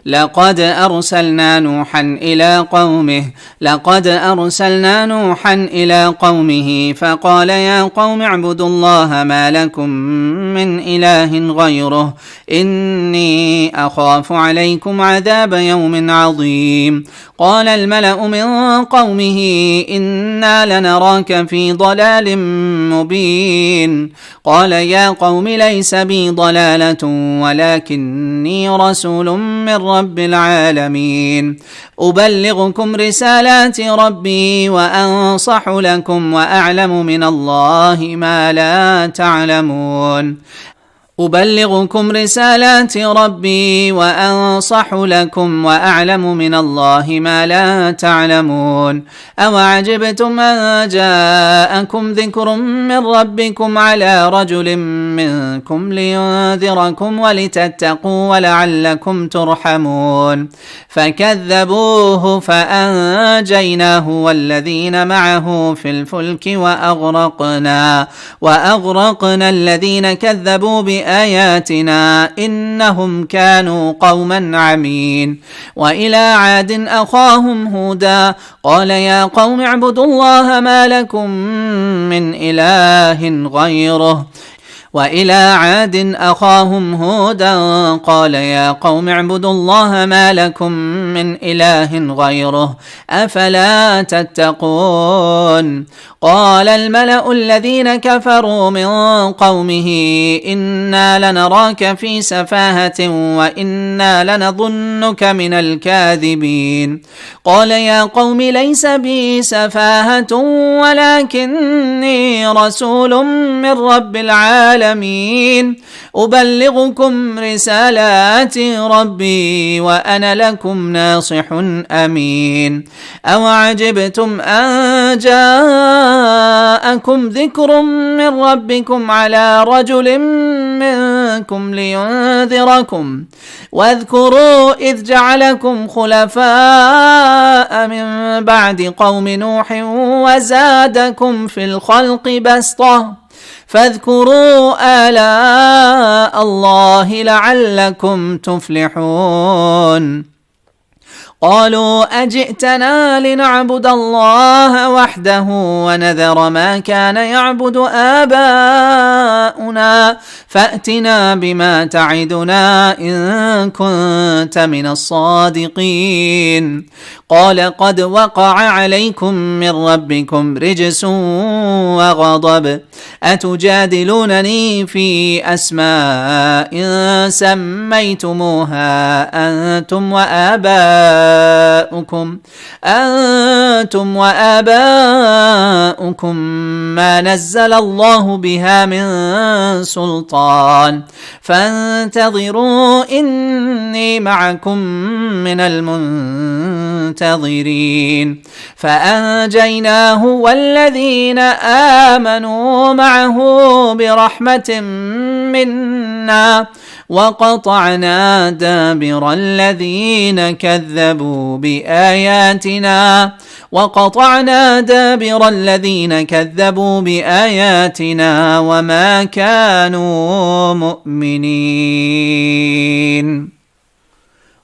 لقد أرسلنا نوحا إلى قومه فقال يا قوم اعبدوا الله ما لكم من إله غيره إني أخاف عليكم عذاب يوم عظيم. قال الملأ من قومه إنا لنراك في ضلال مبين. قال يا قوم ليس بي ضلالة ولكني رسول من رب العالمين أبلغكم رسالات ربي وأنصح لكم وأعلم من الله ما لا تعلمون. أبلغكم رسالات ربي وأنصح لكم وأعلم من الله ما لا تعلمون. أوعجبتم أن جاءكم ذكر من ربكم على رجل منكم لينذركم ولتتقوا ولعلكم ترحمون. فكذبوه فأنجيناه والذين معه في الفلك وأغرقنا الذين كذبوا بآياتنا إنهم كانوا قوما عمين. وإلى عاد أخاهم هودا قال يا قوم اعبدوا الله ما لكم من إله غيره. وإلى عاد أخاهم هودا قال يا قوم اعبدوا الله ما لكم من إله غيره أفلا تتقون. قال الملأ الذين كفروا من قومه إنا لنراك في سفاهة وإنا لنظنك من الكاذبين. قال يا قوم ليس بي سفاهة ولكني رسول من رب العالمين أبلغكم رسالات ربي وأنا لكم ناصح أمين. أوعجبتم أن جاءكم ذكر من ربكم على رجل منكم لينذركم واذكروا إذ جعلكم خلفاء من بعد قوم نوح وزادكم في الخلق بسطة فاذكروا آلاء الله لعلكم تفلحون. قالوا أجئتنا لنعبد الله وحده ونذر ما كان يعبد آباؤنا فأتنا بما تعدنا إن كنت من الصادقين. قال قد وقع عليكم من ربكم رجس وغضب أتجادلونني في أسماء سميتموها أنتم وآباؤكم ما نزل الله بها من سلطان فانتظروا إني معكم من المنتظرين. فأنجيناه والذين آمنوا معه برحمة منا وقطعنا دابر الذين كذبوا بآياتنا وما كانوا مؤمنين.